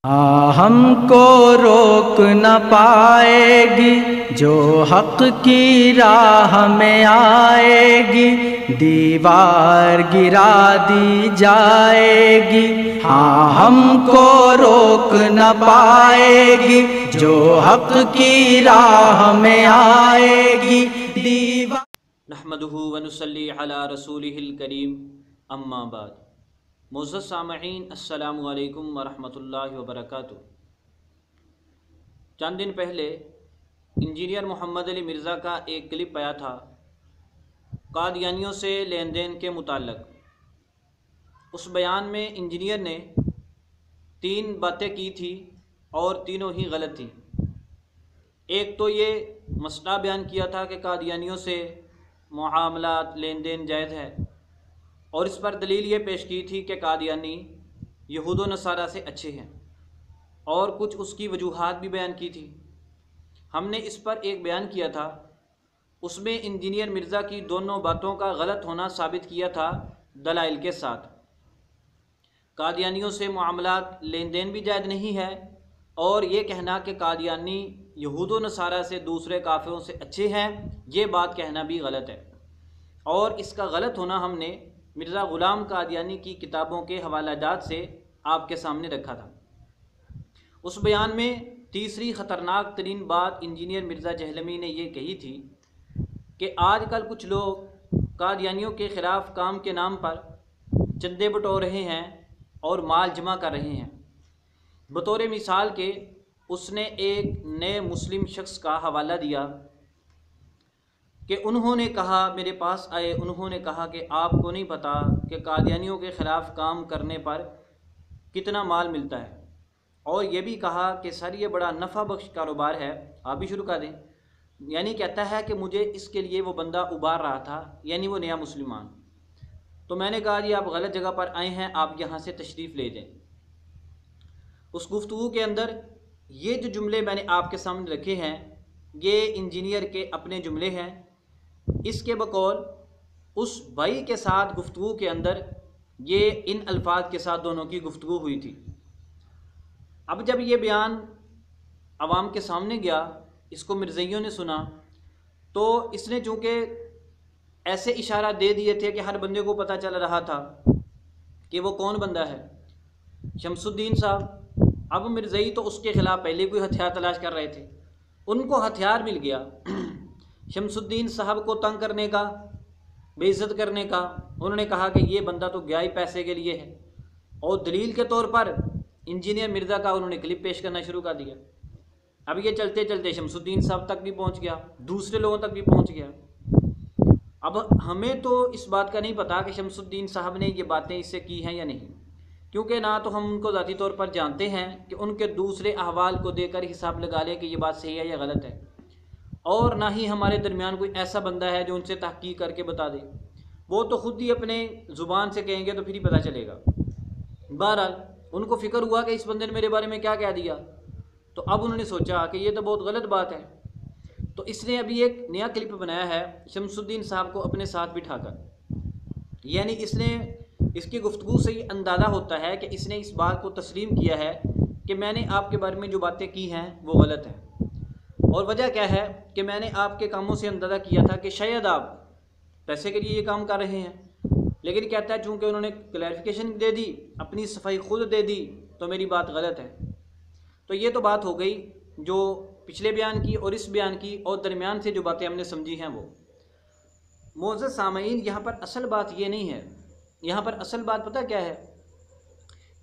हमको रोक न पाएगी जो हक की राह में आएगी, दीवार गिरा दी जाएगी। हाँ, हमको रोक न पाएगी जो हक की राह में आएगी, दीवार। नहमदुहु व नुसल्ली अला रसूलिहिल करीम, अम्मा बाद। मुअज़्ज़ज़ सामईन, अस्सलामु अलैकुम व रहमतुल्लाहि व बरकातुहू। चंद दिन पहले इंजीनियर मोहम्मद अली मिर्ज़ा का एक क्लिप आया था कादियानियों से लेन देन के मुताल्लिक़। उस बयान में इंजीनियर ने 3 बातें की थी और तीनों ही गलत थी। एक तो ये मसला बयान किया था कि कादियानियों से मुआमलात लेन देन जायज़ है, और इस पर दलील ये पेश की थी कि कादियानी यहूद व नसारा से अच्छे हैं, और कुछ उसकी वजूहात भी बयान की थी। हमने इस पर एक बयान किया था, उसमें इंजीनियर मिर्ज़ा की दोनों बातों का गलत होना साबित किया था दलाइल के साथ। कादियानियों से मुआमलात लेन देन भी जायज़ नहीं है, और ये कहना कि कादियानी यहूद व नसारा से दूसरे काफिरों से अच्छे हैं, ये बात कहना भी गलत है। और इसका गलत होना हमने मिर्ज़ा ग़ुलाम कादियानी की किताबों के हवालाजात से आपके सामने रखा था। उस बयान में तीसरी ख़तरनाक तरीन बात इंजीनियर मिर्ज़ा जहलमी ने यह कही थी कि आजकल कुछ लोग कादियानियों के ख़िलाफ़ काम के नाम पर चंदे बटोर रहे हैं और माल जमा कर रहे हैं। बतौर मिसाल के उसने एक नए मुस्लिम शख्स का हवाला दिया कि उन्होंने कहा, मेरे पास आए, उन्होंने कहा कि आपको नहीं पता कि कादियानियों के ख़िलाफ़ काम करने पर कितना माल मिलता है, और ये भी कहा कि सर ये बड़ा नफ़ा बख्श कारोबार है, आप भी शुरू कर दें। यानी कहता है कि मुझे इसके लिए वो बंदा उबार रहा था, यानी वो नया मुसलमान। तो मैंने कहा जी आप गलत जगह पर आए हैं, आप यहाँ से तशरीफ़ ले जाएँ। उस गुफ्तगू के अंदर ये जो जुमले मैंने आपके सामने रखे हैं, ये इंजीनियर के अपने जुमले हैं। इसके बकौल उस भाई के साथ गुफ्तगू के अंदर ये इन अल्फाज के साथ दोनों की गुफ्तगू हुई थी। अब जब ये बयान आवाम के सामने गया, इसको मिर्ज़इयों ने सुना, तो इसने चूँकि ऐसे इशारा दे दिए थे कि हर बंदे को पता चल रहा था कि वो कौन बंदा है, शमसुद्दीन साहब। अब मिर्ज़ई तो उसके ख़िलाफ़ पहले कोई हथियार तलाश कर रहे थे, उनको हथियार मिल गया शमसुद्दीन साहब को तंग करने का, बेइज्जत करने का। उन्होंने कहा कि ये बंदा तो गया ही पैसे के लिए है, और दलील के तौर पर इंजीनियर मिर्ज़ा का उन्होंने क्लिप पेश करना शुरू कर दिया। अब ये चलते चलते शमसुद्दीन साहब तक भी पहुंच गया, दूसरे लोगों तक भी पहुंच गया। अब हमें तो इस बात का नहीं पता कि शमसुद्दीन साहब ने ये बातें इससे की हैं या नहीं, क्योंकि ना तो हम उनको ज़ाती तौर पर जानते हैं कि उनके दूसरे अहवाल को देकर हिसाब लगा लें कि ये बात सही है या गलत है, और ना ही हमारे दरमियान कोई ऐसा बंदा है जो उनसे तहकीक करके बता दे। वो तो ख़ुद ही अपने ज़ुबान से कहेंगे तो फिर ही पता चलेगा। बहरहाल उनको फ़िक्र हुआ कि इस बंदे ने मेरे बारे में क्या कह दिया, तो अब उन्होंने सोचा कि ये तो बहुत गलत बात है। तो इसने अभी एक नया क्लिप बनाया है शमसुद्दीन साहब को अपने साथ बिठाकर। यानी इसने इसकी गुफ्तगू से ये अंदाज़ा होता है कि इसने इस बात को तस्लीम किया है कि मैंने आपके बारे में जो बातें की हैं वो गलत है। और वजह क्या है कि मैंने आपके कामों से अंदाज़ा किया था कि शायद आप पैसे के लिए ये काम कर रहे हैं, लेकिन कहता है चूँकि उन्होंने क्लैरिफिकेशन दे दी, अपनी सफाई खुद दे दी, तो मेरी बात गलत है। तो ये तो बात हो गई जो पिछले बयान की और इस बयान की, और दरमियान से जो बातें हमने समझी हैं वो। मोअज़्ज़ज़ सामईन, यहाँ पर असल बात ये नहीं है। यहाँ पर असल बात पता क्या है,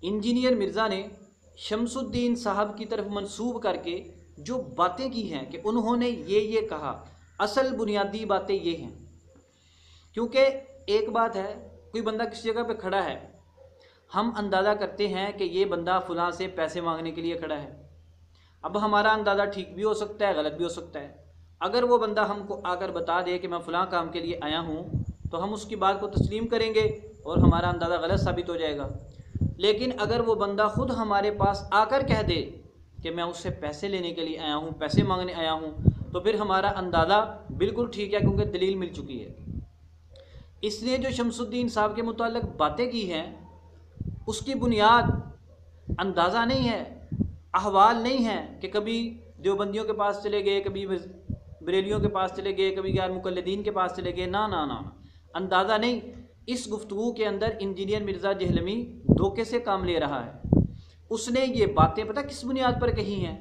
इंजीनियर मिर्ज़ा ने शमसुद्दीन साहब की तरफ मंसूब करके जो बातें की हैं कि उन्होंने ये कहा, असल बुनियादी बातें ये हैं। क्योंकि एक बात है, कोई बंदा किसी जगह पे खड़ा है, हम अंदाज़ा करते हैं कि ये बंदा फ़लाँ से पैसे मांगने के लिए खड़ा है। अब हमारा अंदाज़ा ठीक भी हो सकता है, गलत भी हो सकता है। अगर वो बंदा हमको आकर बता दे कि मैं फ़लाँ काम के लिए आया हूँ, तो हम उसकी बात को तस्लीम करेंगे और हमारा अंदाज़ा गलत साबित हो जाएगा। लेकिन अगर वो बंदा ख़ुद हमारे पास आकर कह दे कि मैं उससे पैसे लेने के लिए आया हूँ, पैसे मांगने आया हूँ, तो फिर हमारा अंदाज़ा बिल्कुल ठीक है, क्योंकि दलील मिल चुकी है। इसलिए जो शमसुद्दीन साहब के मुताल्लिक़ बातें की हैं उसकी बुनियाद अंदाज़ा नहीं है, अहवाल नहीं हैं कि कभी देवबंदियों के पास चले गए, कभी बरेलियों के पास चले गए, कभी गैर मुकल्लिदीन के पास चले गए, ना ना ना, अंदाज़ा नहीं। इस गुफ्तगू के अंदर इंजीनियर मिर्ज़ा जहलमी धोखे से काम ले रहा है। उसने ये बातें पता किस बुनियाद पर कही हैं?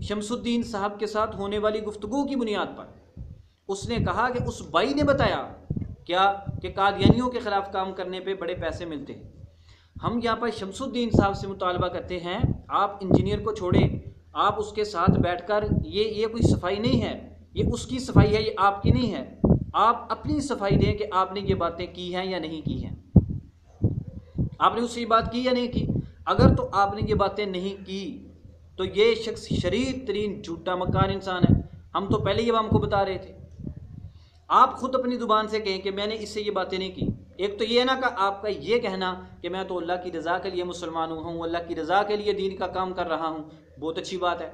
शमसुद्दीन साहब के साथ होने वाली गुफ्तगू की बुनियाद पर। उसने कहा कि उस भाई ने बताया क्या कि कादियानियों के ख़िलाफ़ काम करने पे बड़े पैसे मिलते हैं। हम यहाँ पर शमसुद्दीन साहब से मुतालबा करते हैं, आप इंजीनियर को छोड़ें, आप उसके साथ बैठकर ये कोई सफाई नहीं है, ये उसकी सफाई है, ये आपकी नहीं है। आप अपनी सफाई दें कि आपने ये बातें की हैं या नहीं की हैं, आपने उससे ये बात की या नहीं की। अगर तो आपने ये बातें नहीं की तो ये शख्स शरीर तरीन झूठा मक्कार इंसान है। हम तो पहले ही आपको बता रहे थे। आप खुद अपनी ज़ुबान से कहें कि मैंने इससे ये बातें नहीं की। एक तो ये ना कि आपका ये कहना कि मैं तो अल्लाह की रज़ा के लिए मुसलमान हूँ, अल्लाह की रज़ा के लिए दीन का काम कर रहा हूँ, बहुत अच्छी बात है।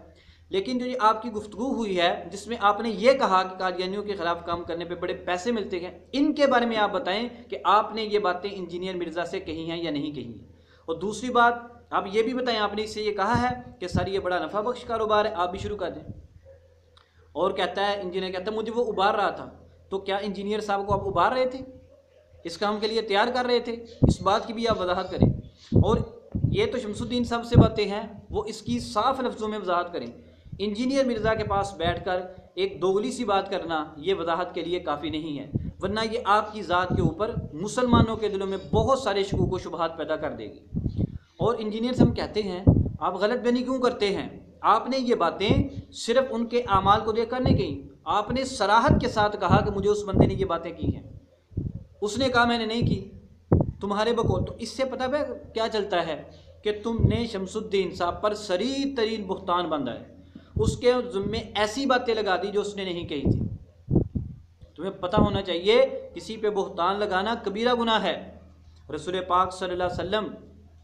लेकिन जो ये आपकी गुफ्तगू हुई है जिसमें आपने ये कहा कि कादियानियों के ख़िलाफ़ काम करने पे बड़े पैसे मिलते हैं, इनके बारे में आप बताएं कि आपने ये बातें इंजीनियर मिर्ज़ा से कही हैं या नहीं कही हैं। और दूसरी बात आप ये भी बताएं, आपने इससे ये कहा है कि सर ये बड़ा नफ़ा बख्श कारोबार है, आप भी शुरू कर दें। और कहता है, इंजीनियर कहता है मुझे वो उबार रहा था। तो क्या इंजीनियर साहब को आप उबार रहे थे, इस काम के लिए तैयार कर रहे थे? इस बात की भी आप वजाहत करें। और ये तो शमसुद्दीन साहब से बातें हैं, वो इसकी साफ लफ्ज़ों में वजाहत करें। इंजीनियर मिर्ज़ा के पास बैठकर एक दोगली सी बात करना ये वजाहत के लिए काफ़ी नहीं है, वरना ये आपकी ज़ात के ऊपर मुसलमानों के दिलों में बहुत सारे शकूक व शुबहात पैदा कर देगी। और इंजीनियर से हम कहते हैं आप गलत बयानी क्यों करते हैं? आपने ये बातें सिर्फ उनके आमाल को देखकर नहीं कही, आपने सराहत के साथ कहा कि मुझे उस बंदे ने ये बातें की हैं, उसने कहा मैंने नहीं की, तुम्हारे बकौल। तो इससे पता है क्या चलता है कि तुमने शमसुद्दीन साहब पर सरीर तरीन बुहतान बांधा है, उसके ज़िम्मे ऐसी बातें लगा दी जो उसने नहीं कही थी। तुम्हें पता होना चाहिए किसी पे बुहतान लगाना कबीरा गुनाह है। रसूल पाक सल्लल्लाहु अलैहि वसल्लम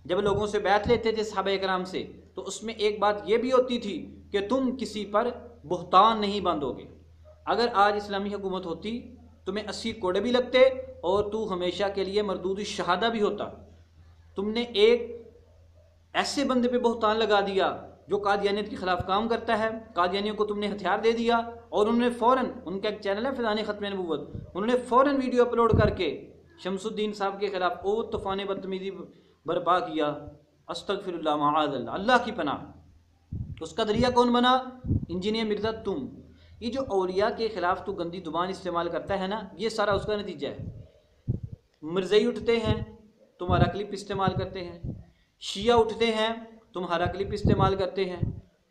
जब लोगों से बैठ लेते थे सहाबा कराम से, तो उसमें एक बात यह भी होती थी कि तुम किसी पर बुहतान नहीं बांधोगे। अगर आज इस्लामी हुकूमत होती तुम्हें 80 कोड़े भी लगते और तू हमेशा के लिए मरदूद शहादा भी होता। तुमने एक ऐसे बंदे पे बुहतान लगा दिया जो कादियानियत के ख़िलाफ़ काम करता है, कादियानियों को तुमने हथियार दे दिया और उन्होंने फ़ौरन, उनका एक चैनल है फ़िज़ान ख़त्म नबूवत, उन्होंने फ़ौरन वीडियो अपलोड करके शमसुद्दीन साहब के ख़िलाफ़ ओ तूफ़ान बदतमीज़ी बर्पा किया। अस्तग़फिरुल्लाह माअज़ल्लाह, अल्लाह की पनाह। उसका दरिया कौन बना? इंजीनियर मिर्ज़ा तुम। ये जो औलिया के ख़िलाफ़ तो गंदी ज़ुबान इस्तेमाल करता है ना, ये सारा उसका नतीजा है। मिर्ज़ई उठते हैं तुम्हारा क्लिप इस्तेमाल करते हैं, शिया उठते हैं तुम्हारा क्लिप इस्तेमाल करते हैं,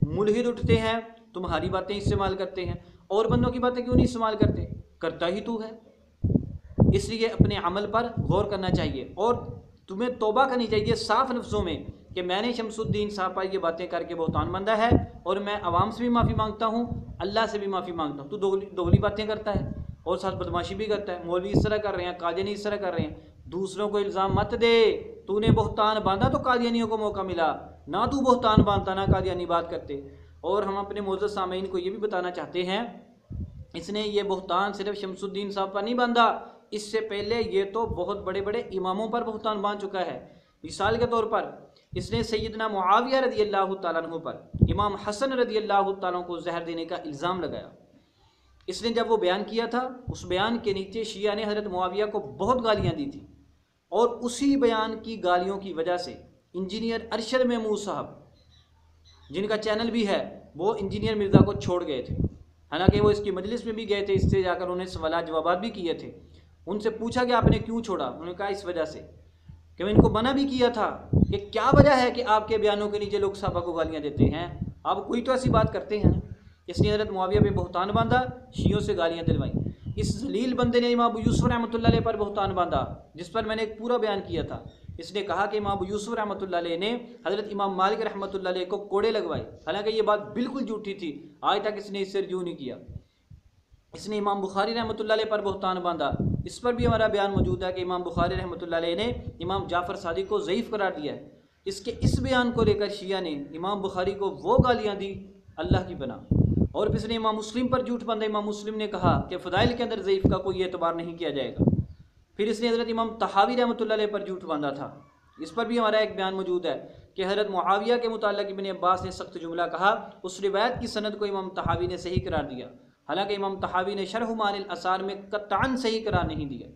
मुल्हिद उठते हैं तुम्हारी बातें इस्तेमाल करते हैं। और बंदों की बातें क्यों नहीं इस्तेमाल करते? करता ही तू है। इसलिए अपने अमल पर गौर करना चाहिए और तुम्हें तौबा करनी चाहिए साफ लफ्ज़ों में कि मैंने शमसुद्दीन साहब पर ये बातें करके बुहतान बंधा है और मैं आवाम से भी माफ़ी मांगता हूँ, अल्लाह से भी माफ़ी मांगता हूँ। तू दोगली बातें करता है और साथ बदमाशी भी करता है। मौलवी इस तरह कर रहे हैं, कादियानी इस तरह कर रहे हैं। दूसरों को इल्ज़ाम मत दे, तूने बुहतान बांधा तो कादियानियों को मौका मिला, ना तू बुहतान बांधता ना कादियानी बात करते। और हम अपने मोअज़्ज़ज़ सामीन को ये भी बताना चाहते हैं, इसने ये बुहतान सिर्फ शमसुद्दीन साहब पर नहीं बांधा, इससे पहले ये तो बहुत बड़े बड़े इमामों पर बुहतान बांध चुका है। मिसाल के तौर पर इसने सैयदना मुआविया रज़ी अल्लाह तआला अन्हु पर इमाम हसन रज़ी अल्लाह तआला को जहर देने का इल्ज़ाम लगाया। इसने जब वो बयान किया था, उस बयान के नीचे शिया ने हज़रत मुआविया को बहुत गालियाँ दी थी और उसी बयान की गालियों की वजह से इंजीनियर अरशद महमूद साहब, जिनका चैनल भी है, वो इंजीनियर मिर्ज़ा को छोड़ गए थे। हालांकि वो इसकी मजलिस में भी गए थे, इससे जाकर उन्हें सवाल जवाब भी किए थे। उनसे पूछा कि आपने क्यों छोड़ा? उन्होंने कहा इस वजह से कि मैं इनको मना भी किया था कि क्या वजह है कि आपके बयानों के नीचे लोग सहाबा को गालियाँ देते हैं, आप कोई तो ऐसी बात करते हैं। इसने हज़रत मुआविया पे बुहतान बांधा, शियों से गालियाँ दिलवाई। इस जलील बंदे ने इमाम अबू यूसुफ रहमतुल्लाह अलैह पर बुहतान बांधा, जिस पर मैंने एक पूरा बयान किया था। इसने कहा कि इमाम अबू यूसुफ रहमतुल्लाह अलैह ने हज़रत इमाम मालिक रहमतुल्लाह अलैह को कोड़े लगवाए। हालांकि ये बात बिल्कुल झूठी थी, आज तक इसने इससे रजू नहीं किया। इसने इमाम बुखारी रहमतुल्लाह अलैह पर बुहतान बांधा, इस पर भी हमारा बयान मौजूद है कि इमाम बुखारी रहमतुल्लाह अलैह ने इमाम जाफ़र सादिक को ज़ईफ़ करार दिया है। इसके इस बयान को लेकर शिया ने इमाम बुखारी को वो गालियाँ दी अल्लाह की बना। और फिर इसने इमाम मुस्लिम पर झूठ बांधा। इमाम मुस्लिम ने कहा कि फ़दाइल के अंदर ज़ईफ़ का कोई एतबार नहीं किया जाएगा। फिर इसने हज़रत इमाम तहावी रहमतुल्लाह अलैह पर झूठ बांधा था, इस पर भी हमारा एक बयान मौजूद है कि हज़रत मुआविया के मुताल्लिक़ इब्न अब्बास ने सख्त जुमला कहा, उस रिवायत की सनद को इमाम तहावी ने सही करार दिया। हालांकि इमाम तहावी ने शरह मानिल असार में कत्तान सही करार नहीं दिया।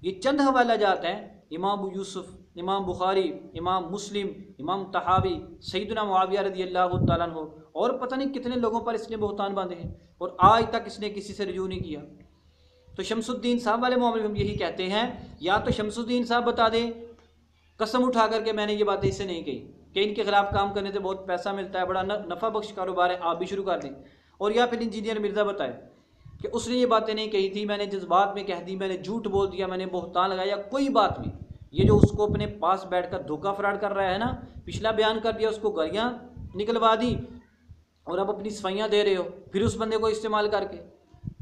ये चंद हवाला जात हैं, इमाम अबू यूसुफ, इमाम बुखारी, इमाम मुस्लिम, इमाम तहावी, सैयदना मुआविया रज़ियल्लाहु तआला अन्हु और पता नहीं कितने लोगों पर इसने बहतान बांधे हैं और आज तक इसने किसी से रजू नहीं किया। तो शमसुद्दीन साहब वाले मामले में हम यही कहते हैं, या तो शमसुद्दीन साहब बता दें कसम उठा करके मैंने ये बातें इससे नहीं कही कि इनके खिलाफ काम करने से बहुत पैसा मिलता है, बड़ा नफ़ा बख्श कारोबार है, आप भी शुरू कर दें, और या फिर इंजीनियर मिर्ज़ा बताए कि उसने ये बातें नहीं कही थी, मैंने जज्बात में कह दी, मैंने झूठ बोल दिया, मैंने बहतान लगाया, कोई बात नहीं। ये जो उसको अपने पास बैठकर धोखा फराड कर रहा है ना, पिछला बयान कर दिया, उसको गरियाँ निकलवा दी और अब अपनी सफाइयाँ दे रहे हो फिर उस बंदे को इस्तेमाल करके।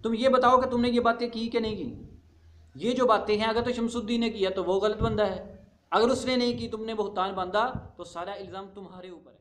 तुम ये बताओ कि तुमने ये बातें की कि नहीं की। ये जो बातें हैं अगर तो शमसुद्दीन ने किया तो वो गलत बंदा है, अगर उसने नहीं की तुमने बहतान बांधा तो सारा इल्ज़ाम तुम्हारे ऊपर है।